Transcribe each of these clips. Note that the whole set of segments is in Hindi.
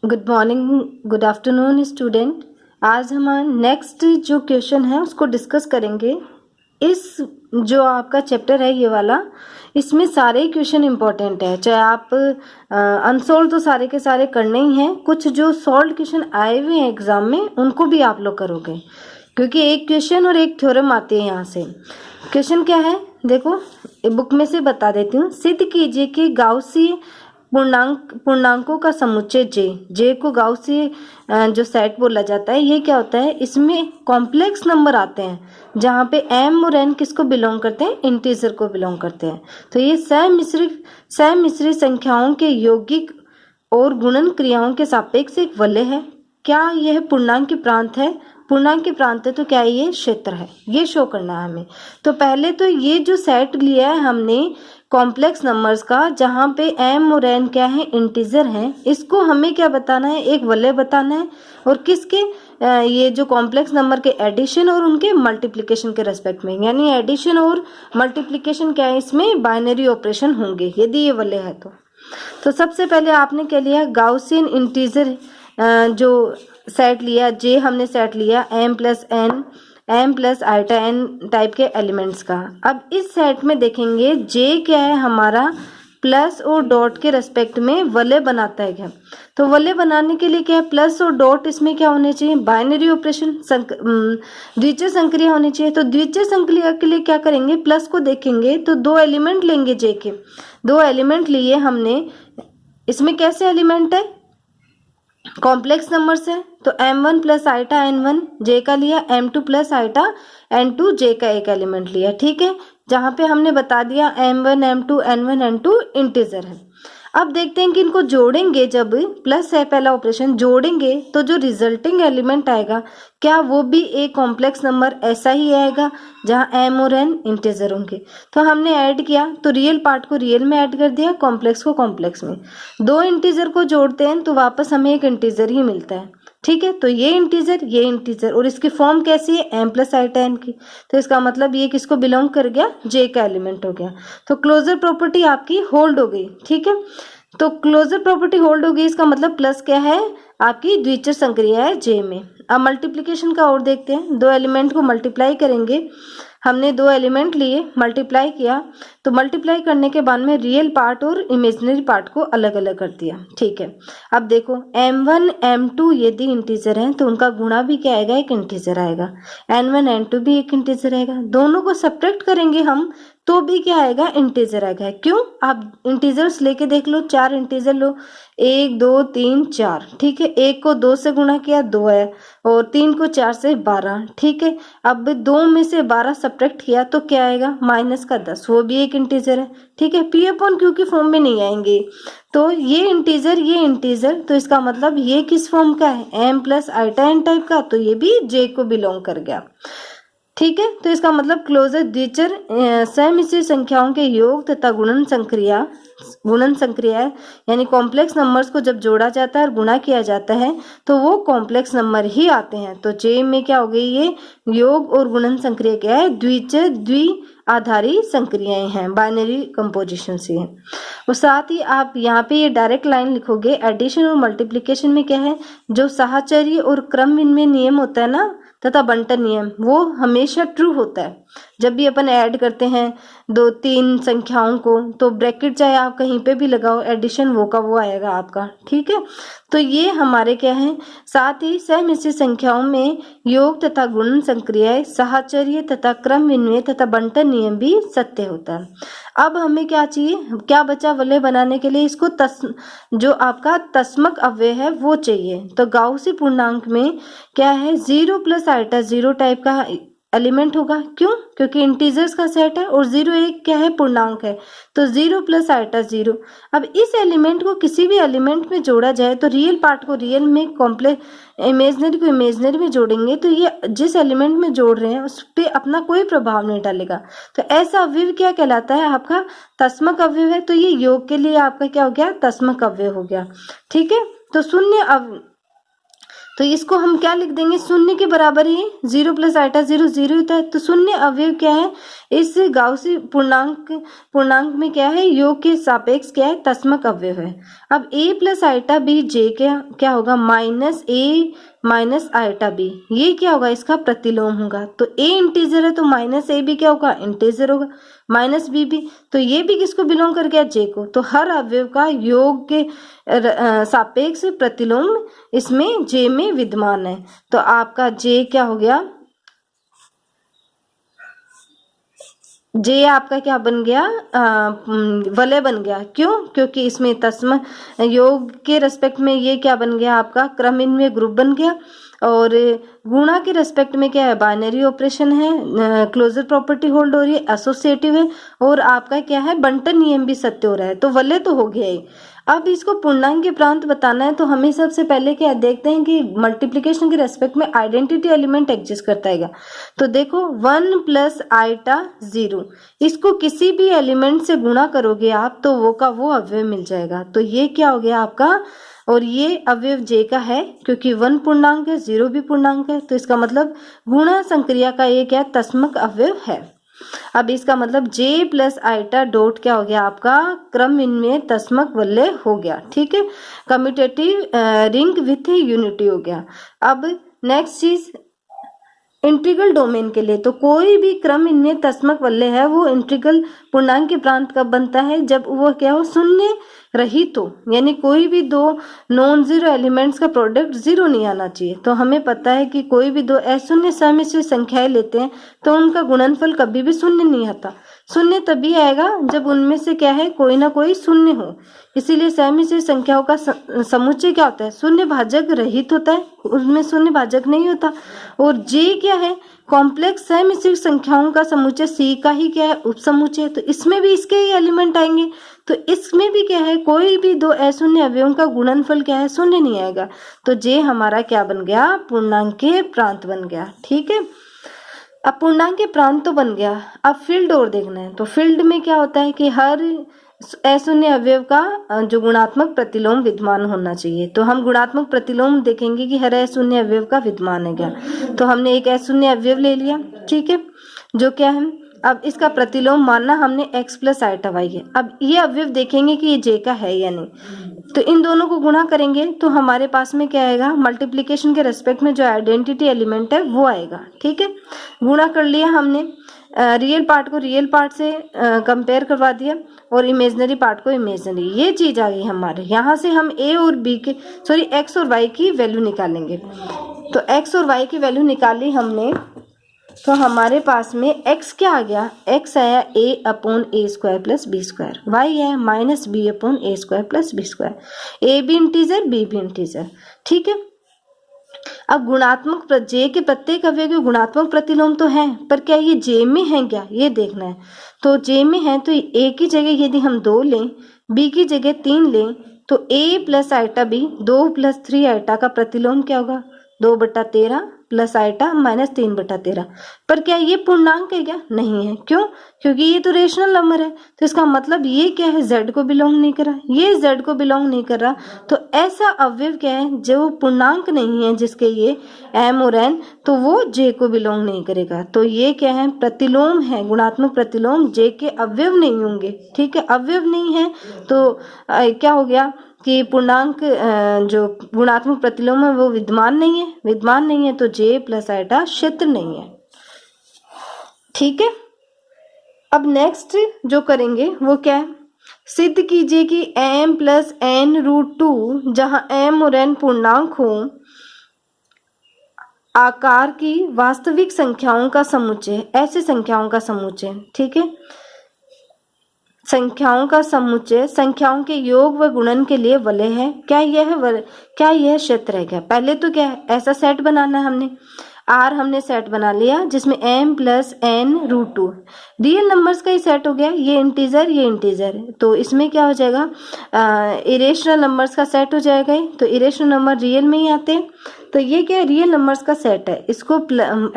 Good morning, good afternoon student. आज हम नेक्स्ट जो क्वेश्चन है उसको डिस्कस करेंगे। इस जो आपका चैप्टर है ये वाला, इसमें सारे क्वेश्चन इंपॉर्टेंट है। चाहे आप अनसोल्व तो सारे के सारे करने ही हैं, कुछ जो सॉल्व क्वेश्चन आए हुए हैं एग्जाम में उनको भी आप लोग करोगे, क्योंकि एक क्वेश्चन और एक थ्योरम आती है यहाँ से। क्वेश्चन क्या है देखो, बुक में से बता देती हूँ। सिद्ध कीजिए कि गाउसी पूर्णांकों का समुच्चय जे को गाउसी जो सेट बोला जाता है, ये क्या होता है, इसमें कॉम्प्लेक्स नंबर आते हैं जहाँ पे एम और एन किसको बिलोंग करते हैं, इंटीजर को बिलोंग करते हैं। तो ये समिश्री संख्याओं के यौगिक और गुणन क्रियाओं के सापेक्ष एक वलय है। क्या यह पूर्णांक की प्रांत है? पूर्णांक की प्रांत है तो क्या ये क्षेत्र है, ये शो करना है हमें। तो पहले तो ये जो सेट लिया है हमने कॉम्प्लेक्स नंबर्स का, जहाँ पे एम और एन क्या है, इंटीजर हैं, इसको हमें क्या बताना है, एक वलय बताना है। और किसके, ये जो कॉम्प्लेक्स नंबर के एडिशन और उनके मल्टीप्लिकेशन के रेस्पेक्ट में, यानी एडिशन और मल्टीप्लिकेशन क्या है, इसमें बाइनरी ऑपरेशन होंगे यदि ये वलय है तो सबसे पहले आपने क्या लिया, गाउसियन इंटीजर जो सेट लिया, जे हमने सेट लिया m plus iota n type के एलिमेंट्स का। अब इस सेट में देखेंगे जे क्या है हमारा, प्लस और डॉट के रेस्पेक्ट में वलय बनाता है क्या। तो वलय बनाने के लिए क्या है, प्लस और डॉट इसमें क्या होने चाहिए, बाइनरी ऑपरेशन, द्वितीय संक्रिया होनी चाहिए। तो द्वितीय संक्रिया के लिए क्या करेंगे, प्लस को देखेंगे तो दो एलिमेंट लेंगे, जे के दो एलिमेंट लिए हमने। इसमें कैसे एलिमेंट है, कॉम्प्लेक्स नंबर से, तो m1 प्लस आइटा n1 जे का लिया, m2 प्लस आइटा n2 जे का एक एलिमेंट लिया, ठीक है। जहां पे हमने बता दिया m1 m2 n1 n2 integer है। अब देखते हैं कि इनको जोड़ेंगे, जब प्लस है पहला ऑपरेशन, जोड़ेंगे तो जो रिजल्टिंग एलिमेंट आएगा क्या वो भी एक कॉम्प्लेक्स नंबर ऐसा ही आएगा जहां m और n इंटीजर होंगे। तो हमने ऐड किया तो रियल पार्ट को रियल में ऐड कर दिया, कॉम्प्लेक्स को कॉम्प्लेक्स में। दो इंटीजर को जोड़ते हैं तो वापस हमें एक इंटीजर ही मिलता है, ठीक है। तो ये इंटीजर और इसकी फॉर्म कैसी है, m प्लस आइटा n की। तो इसका मतलब ये किसको बिलोंग कर गया, j का एलिमेंट हो गया। तो क्लोजर प्रॉपर्टी आपकी होल्ड हो गई, ठीक है। तो क्लोजर प्रॉपर्टी होल्ड हो गई, इसका मतलब प्लस क्या है, आपकी द्वितीय संक्रिया है j में। अब मल्टीप्लिकेशन का और देखते हैं, दो एलिमेंट को मल्टीप्लाई करेंगे। हमने दो एलिमेंट लिए, मल्टीप्लाई किया, तो मल्टीप्लाई करने के बाद में रियल पार्ट और इमेजिनरी पार्ट को अलग अलग कर दिया, ठीक है। अब देखो m1 m2 यदि इंटीजर हैं तो उनका गुणा भी क्या आएगा, एक इंटीजर आएगा। n1 n2 भी एक इंटीजर आएगा। दोनों को सब्ट्रैक्ट करेंगे हम तो भी क्या आएगा, इंटीजर आएगा। क्यों, आप इंटीजर्स लेके देख लो, चार इंटीजर लो, 1 2 3 4, ठीक है। एक को 2 से गुणा किया 2 है, और 3 को 4 से 12, ठीक है। अब 2 में से 12 सब्ट्रैक्ट किया तो क्या आएगा, माइनस का 10, वो भी एक इंटीजर है, ठीक है। पी अपॉन क्यू की फॉर्म में नहीं आएंगे। तो ये इंटीजर, तो इसका मतलब ये किस फॉर्म का है, m plus iota n type का, तो ये भी j को बिलोंग कर गया, ठीक है। तो इसका मतलब क्लोजर द्विचर समिश्र संख्याओं के योग तथा गुणन संक्रिया है, यानी कॉम्प्लेक्स नंबर्स को जब जोड़ा जाता है और गुणा किया जाता है तो वो कॉम्प्लेक्स नंबर ही आते हैं। तो जे में क्या हो गई, ये योग और गुणन संक्रिया क्या है, द्विचर द्विआधारी संक्रियाएं हैं, बाइनरी कंपोजिशन से है। और साथ ही आप यहाँ पे ये डायरेक्ट लाइन लिखोगे, एडिशन और मल्टीप्लिकेशन में क्या है, जो साहचर्य और क्रम विनिमय नियम होता है ना, तथा बंटन नियम, वो हमेशा ट्रू होता है। जब भी अपन ऐड करते हैं दो तीन संख्याओं को, तो ब्रैकेट चाहे आप कहीं पे भी लगाओ, एडिशन वो का वो आएगा आपका, ठीक है। तो ये हमारे क्या है, साथ ही समिश्र संख्याओं में योग तथा गुणन संक्रियाएं, साहचर्य तथा क्रम विनिमय तथा बंटन नियम भी सत्य होता है। अब हमें क्या चाहिए, क्या बचा वलय बनाने के लिए, इसको जो आपका तस्मक अव्यय है वो चाहिए। तो गाउसी पूर्णांक में क्या है, 0 प्लस आइटा 0 टाइप का एलिमेंट होगा। क्यों, क्योंकि इंटीजर्स का सेट है और 0 एक क्या है, पूर्णांक है। तो 0 प्लस आइटा 0। अब इस एलिमेंट को किसी भी एलिमेंट में जोड़ा जाए तो रियल पार्ट को रियल में, कॉम्प्लेक्स इमेजिनरी को इमेजिनरी में जोड़ेंगे तो ये जिस एलिमेंट में जोड़ रहे हैं उस पर अपना कोई प्रभाव नहीं डालेगा। तो ऐसा अवयव क्या कहलाता है, आपका तस्मक अवयव है। तो ये योग के लिए आपका क्या हो गया, तस्मक अवयव हो गया, ठीक है। तो तो इसको हम क्या लिख देंगे, शून्य के बराबर ही 0 प्लस आइटा 0 0 होता है। तो शून्य अवयव क्या है, इस गाउसी पूर्णांक में क्या है, योग के सापेक्ष क्या है, तस्मक अवयव है। अब a प्लस आइटा बी जे क्या होगा, minus a minus iota b, ये क्या होगा, इसका प्रतिलोम होगा। तो a इंटीजर है तो माइनस ए भी क्या होगा, इंटीजर होगा, माइनस बी भी, तो ये भी किसको बिलोंग कर गया, जे को। तो हर अवयव का योग के सापेक्ष प्रतिलोम इसमें जे में विद्यमान है। तो आपका जे क्या हो गया, जे आपका क्या बन गया, वलय बन गया। क्यों, क्योंकि इसमें तस्म योग के रेस्पेक्ट में ये क्या बन गया, आपका क्रम इनमें ग्रुप बन गया। और गुणा के रेस्पेक्ट में क्या है, बाइनरी ऑपरेशन है, क्लोजर प्रॉपर्टी होल्ड हो रही है, एसोसिएटिव है, और आपका क्या है, बंटन नियम भी सत्य हो रहा है। तो वलय तो हो गया ही। अब इसको पूर्णांक के प्रांत बताना है तो हमें सबसे पहले क्या देखते हैं कि मल्टीप्लिकेशन के रेस्पेक्ट में आइडेंटिटी एलिमेंट एग्जिस्ट करता है। तो देखो 1 प्लस आइटा 0, इसको किसी भी एलिमेंट से गुणा करोगे आप तो वो का वो अवयव मिल जाएगा। तो ये क्या हो गया आपका, और ये अवयव जे का है क्योंकि 1 पूर्णांक है 0 भी पूर्णांक है, तो इसका मतलब गुणा संक्रिया का ये क्या तस्मक अवयव है। अब इसका मतलब j प्लस आइटा डॉट क्या हो गया आपका, क्रम इनमें तस्मक वलय हो गया। ठीक है, कम्यूटेटिव रिंग विथ यूनिटी हो गया। अब नेक्स्ट चीज इंटीग्रल डोमेन के लिए, तो कोई भी क्रम इनमें तस्मक वलय है वो इंटीग्रल पूर्णांक के प्रांत कब बनता है, जब वो क्या हो, शून्य रहित हो, यानी कोई भी दो नॉन जीरो एलिमेंट्स का प्रोडक्ट जीरो नहीं आना चाहिए। तो हमें पता है कि कोई भी दो अशून्य समिश्र संख्याएं लेते हैं तो उनका गुणनफल कभी भी शून्य नहीं आता। शून्य तभी आएगा जब उनमें से क्या है, कोई ना कोई शून्य हो। इसीलिए समिश्र संख्याओं का समुच्चय क्या होता है, शून्य भाजक रहित होता है, उसमें शून्य भाजक नहीं होता। और जे क्या है, कॉम्प्लेक्स समिश्र संख्याओं का समुच्चय सी का ही क्या है, उपसमुच्चय। तो इसमें भी इसके ही एलिमेंट आएंगे। तो इसमें भी क्या है, कोई भी दो अशून्य अवयवों का गुणनफल क्या है, शून्य नहीं आएगा। तो जे हमारा क्या बन गया, पूर्णांक के प्रांत बन गया। ठीक है, अब पूर्णांक के प्रांत तो बन गया, अब फील्ड और देखना है। तो फील्ड में क्या होता है कि हर अशून्य अवयव का जो गुणात्मक प्रतिलोम विद्यमान होना चाहिए। तो हम गुणात्मक प्रतिलोम देखेंगे कि हर अशून्य अवयव का विद्यमान है क्या। तो हमने एक अशून्य अवयव ले लिया, ठीक है, जो क्या है, अब इसका प्रतिलोम मानना हमने x प्लस आइटा वाई है। अब ये अवयव देखेंगे कि ये j का है या नहीं। तो इन दोनों को गुणा करेंगे तो हमारे पास में क्या आएगा, मल्टीप्लिकेशन के रेस्पेक्ट में जो आइडेंटिटी एलिमेंट है वो आएगा। ठीक है, गुणा कर लिया हमने, रियल पार्ट को रियल पार्ट से कंपेयर करवा दिया और इमेजनरी पार्ट को इमेजनरी, ये चीज आ गई हमारे। यहाँ से हम a और b के x और y की वैल्यू निकालेंगे। तो x और y की वैल्यू निकाली हमने, तो हमारे पास में x क्या आ गया, x आया a upon a square plus b square, y है minus b upon a square plus b square, a भी इंटीजर b भी इंटीजर। ठीक है, अब गुणात्मक j के प्रत्येक अवयव के गुणात्मक प्रतिलोम तो है, पर क्या ये j में है क्या, ये देखना है। तो j में है तो a की जगह यदि हम 2 लें, b की जगह 3 लें, तो a plus iota b 2 plus 3 iota का प्रतिलोम क्या होगा, 2/13 प्लस आइटा माइनस 3/13। पर क्या ये पूर्णांक है क्या, नहीं है। क्यों, क्योंकि ये तो रेशनल नंबर है। तो इसका मतलब ये क्या है, z को बिलोंग नहीं कर रहा, ये z को बिलोंग नहीं कर रहा। तो ऐसा अवयव क्या है जो पूर्णांक नहीं है, जिसके ये m और n, तो वो j को बिलोंग नहीं करेगा। तो ये क्या है, प्रतिलोम है, गुणात्मक प्रतिलोम j के अवयव नहीं होंगे। ठीक है, अवयव नहीं है तो क्या हो गया कि पूर्णांक जो गुणात्मक प्रतिलोम है वो विद्यमान नहीं है, तो j प्लस आइटा क्षेत्र नहीं है। ठीक है, अब नेक्स्ट जो करेंगे वो क्या है, सिद्ध कीजिए कि m प्लस n रूट 2 जहां m और n पूर्णांक हो आकार की वास्तविक संख्याओं का समुच्चय, ऐसे संख्याओं का समुच्चय। ठीक है, संख्याओं का समुच्चय संख्याओं के योग व गुणन के लिए वलय है। क्या यह क्षेत्र है क्या, पहले तो क्या है, ऐसा सेट बनाना है हमने। R हमने सेट बना लिया जिसमें m plus n root 2 real numbers का ही सेट हो गया, ये इंटीजर। तो इसमें क्या हो जाएगा, इरेशनल नंबर्स का सेट हो जाएगा। तो इरेशनल नंबर रियल में ही आते हैं। तो ये क्या रियल नंबर्स का सेट है। इसको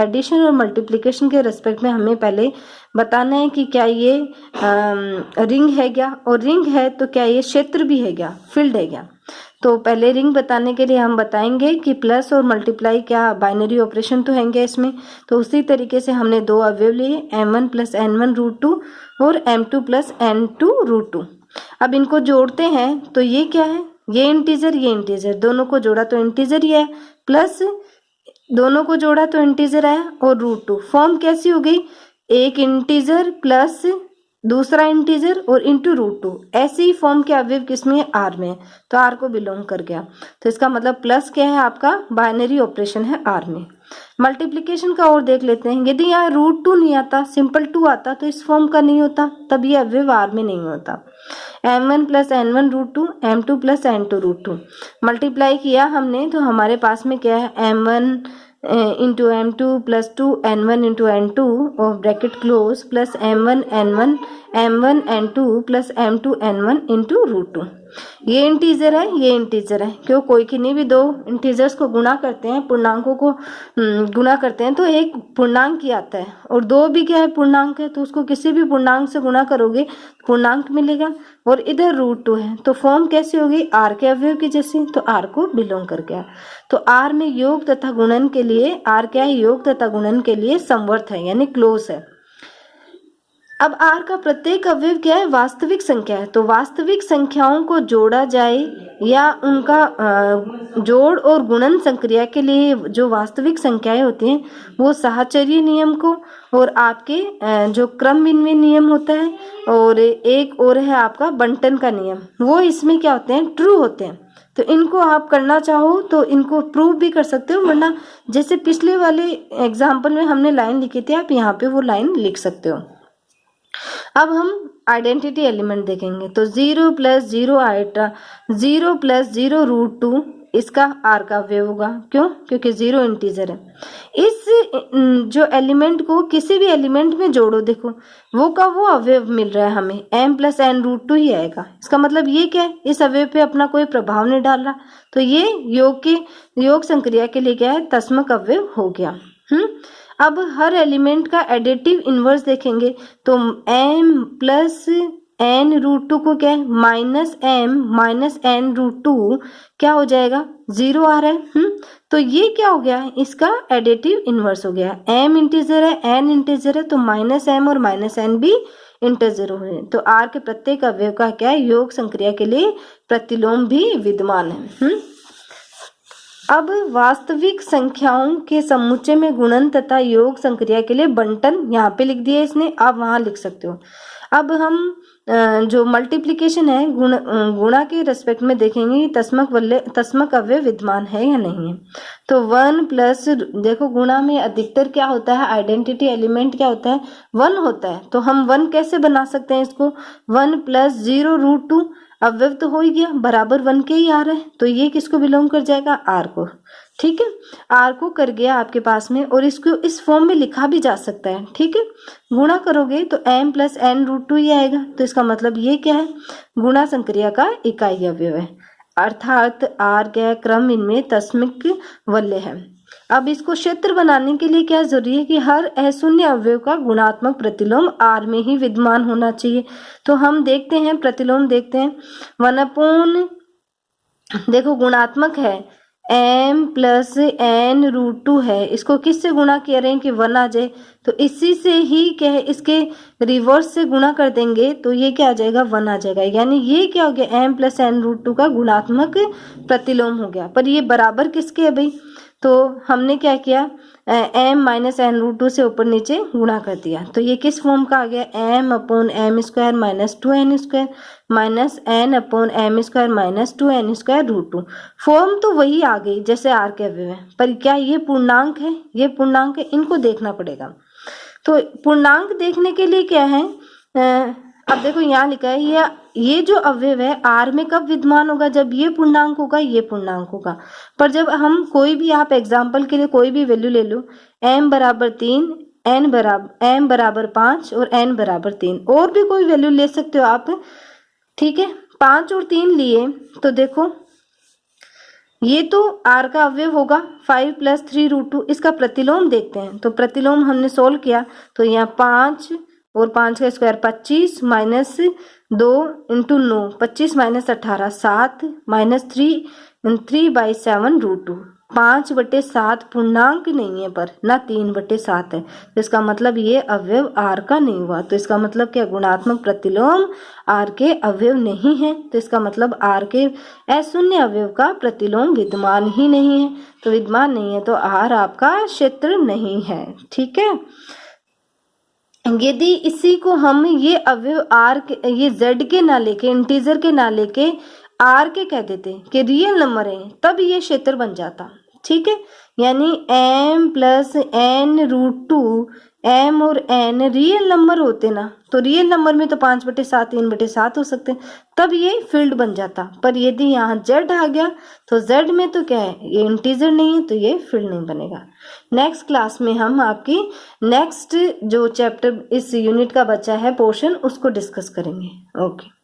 एडिशन और मल्टीप्लिकेशन के रेस्पेक्ट में हमें पहले बताना है कि क्या ये रिंग है क्या, और रिंग है तो क्या ये क्षेत्र भी है क्या, फील्ड है क्या। तो पहले रिंग बताने के लिए हम बताएंगे कि प्लस और मल्टीप्लाई क्या बाइनरी ऑपरेशन तो हैंगे इसमें। तो उसी तरीके से हमने दो अवयव लिए, m1 + n1√2 और m2 + n2√2। अब इनको जोड़ते हैं तो ये क्या है, ये इंटीजर दोनों को जोड़ा तो इंटीजर ही है, प्लस दोनों को जोड़ा तो इंटीजर आया और √2। फॉर्म कैसी हो गई, एक इंटीजर प्लस दूसरा इंटीजर और इंटू √2। ऐसे ही फॉर्म के अवयव किसमें है, आर में, तो आर को बिलोंग कर गया। तो इसका मतलब प्लस क्या है, आपका बाइनरी ऑपरेशन है आर में। मल्टीप्लिकेशन का और देख लेते हैं। यदि यहाँ √2 नहीं आता, सिंपल 2 आता तो इस फॉर्म का नहीं होता, तब ये अवयव आर में नहीं होता। m1 + n1√2 m2 + n2√2 multiply किया हमने तो हमारे पास में क्या है, m1 into m2 + 2 n1 into n2 और bracket close plus m1 n1 m1 n2 + m2 n1 into √2। ये इंटीजर है, ये इंटीजर है, क्यों, कोई किन्हीं भी दो इंटीजर्स को गुणा करते हैं, पूर्णांकों को गुणा करते हैं तो एक पूर्णांक ही आता है, और दो भी क्या है, पूर्णांक है, तो उसको किसी भी पूर्णांक से गुणा करोगे पूर्णांक मिलेगा। और इधर √2 है, तो फॉर्म कैसी होगी, आर के अवयव की जैसे, तो आर को बिलोंग कर गया। तो आर में योग तथा गुणन के लिए, आर क्या है, योग तथा गुणन के लिए समवर्त है, यानी क्लोज है। अब आर का प्रत्येक अवयव क्या है, वास्तविक संख्या है। तो वास्तविक संख्याओं को जोड़ा जाए या उनका जोड़ और गुणन संक्रिया के लिए जो वास्तविक संख्याएं होती हैं वो साहचर्य नियम को और आपके जो क्रम विन्वय नियम होता है, और एक और है आपका बंटन का नियम, वो इसमें क्या होते हैं, ट्रू होते हैं। तो इनको आप करना चाहो तो इनको प्रूव भी कर सकते हो, वरना जैसे पिछले वाले एग्जाम्पल में हमने लाइन लिखी थी, आप यहाँ पे वो लाइन लिख सकते हो। अब हम आइडेंटिटी एलिमेंट देखेंगे। तो 0 + 0 आइटा 0 + 0 √2 इसका आर का अवयव होगा, क्यों, क्योंकि 0 इंटीजर है। इस जो एलिमेंट को किसी भी एलिमेंट में जोड़ो, देखो वो का वो अवयव मिल रहा है हमें, m + n√2 ही आएगा। इसका मतलब ये क्या है, इस अवयव पे अपना कोई प्रभाव नहीं डाल रहा, तो ये योग संक्रिया के लिए क्या है, तस्मक अवयव हो गया। अब हर एलिमेंट का एडिटिव इनवर्स देखेंगे तो m + n√2 को क्या है, -m - n√2 क्या हो जाएगा, 0 आ रहा है। तो ये क्या हो गया, इसका एडिटिव इनवर्स हो गया। m इंटीजर है, n इंटीजर है, तो -m और -n भी इंटीजर हुए। तो r के प्रत्येक अवयव का क्या है, योग संक्रिया के लिए प्रतिलोम भी विद्यमान है। अब वास्तविक संख्याओं के समुच्चय में गुणन तथा योग संक्रिया के लिए बंटन यहाँ पे लिख दिया इसने, आप वहां लिख सकते हो। अब हम जो मल्टीप्लिकेशन है गुणा के रेस्पेक्ट में देखेंगे तस्मक अवयव विद्यमान है या नहीं है। तो 1 प्लस, देखो गुणा में अधिकतर क्या होता है, आइडेंटिटी एलिमेंट क्या होता है, 1 होता है। तो हम 1 कैसे बना सकते हैं इसको, 1 + 0 √2 अवयव तो हो ही गया, बराबर 1 के ही आ रहा है, तो ये किसको बिलोंग कर जाएगा, आर को। ठीक है, आर को कर गया आपके पास में, और इसको इस फॉर्म में लिखा भी जा सकता है। ठीक है, गुणा करोगे तो m + n√2 ही आएगा। तो इसका मतलब ये क्या है, गुणा संक्रिया का इकाई अवयव है, अर्थात आर क्या है, क्रम इनमें तस्मिक वल्य है। अब इसको क्षेत्र बनाने के लिए क्या जरूरी है कि हर अशून्य अवयव का गुणात्मक प्रतिलोम आर में ही विद्यमान होना चाहिए। तो हम देखते हैं, प्रतिलोम देखते हैं, 1/, देखो गुणात्मक है m + n√2 है, इसको किससे गुणा किया रहे हैं कि 1 आ जाए, तो इसी से ही क्या है, इसके रिवर्स से गुणा कर देंगे तो ये क्या आ जाएगा, 1 आ जाएगा। यानी ये क्या हो गया, m + n√2 का गुणात्मक प्रतिलोम हो गया। पर ये बराबर किसके है भाई, तो हमने क्या किया, m - n√2 से ऊपर नीचे गुणा कर दिया, तो ये किस फॉर्म का आ गया, m/m² - 2n² -n/m² - 2n² form तो वही आ गई जैसे आर के अवयव है, पर क्या ये पूर्णांक है, ये पूर्णांक है, इनको देखना पड़ेगा। तो पूर्णांक देखने के लिए क्या है, अब देखो यहाँ लिखा है ये जो अवयव है आर में कब विद्यमान होगा, जब ये पूर्णांक होगा, ये पूर्णांक होगा। पर जब हम कोई भी, आप एग्जांपल के लिए कोई भी वैल्यू ले लो, m = 3, m = 5 और n = 3, और भी कोई वैल्यू ले सकते हो आप। ठीक है, 5 और 3 लिए तो देखो ये तो आर का अवयव होगा, 5 + 3 √2। इसका प्रतिलोम देखते हैं, तो प्रतिलोम हमने सोल्व किया तो यहाँ 5 और 5 का स्क्वायर 25 - 2 इंटू 9 25 माइनस 18 7 माइनस 3/7 √2 5/7 पूर्णांक नहीं है पर ना 3/7 है, तो इसका मतलब ये अवयव r का नहीं हुआ। तो इसका मतलब क्या, गुणात्मक प्रतिलोम r के अवयव नहीं है, तो इसका मतलब r के अशून्य अवयव का प्रतिलोम विद्यमान ही नहीं है। तो विद्यमान नहीं है तो r आपका क्षेत्र नहीं है। ठीक है, यदि इसी को हम ये अवयव r के, ये z के ना लेके, इंटीजर के ना लेके r के कह देते कि रियल नंबर है, तब ये क्षेत्र बन जाता। ठीक है, यानी m + n √2 m और n रियल नंबर होते ना, तो रियल नंबर में तो 5/7 3/7 हो सकते, तब ये फील्ड बन जाता। पर यदि यहाँ z आ गया तो z में तो क्या है, ये इंटीजर नहीं है, तो ये फील्ड नहीं बनेगा। नेक्स्ट क्लास में हम आपकी नेक्स्ट जो चैप्टर इस यूनिट का बचा है पोर्शन, उसको डिस्कस करेंगे। ओके।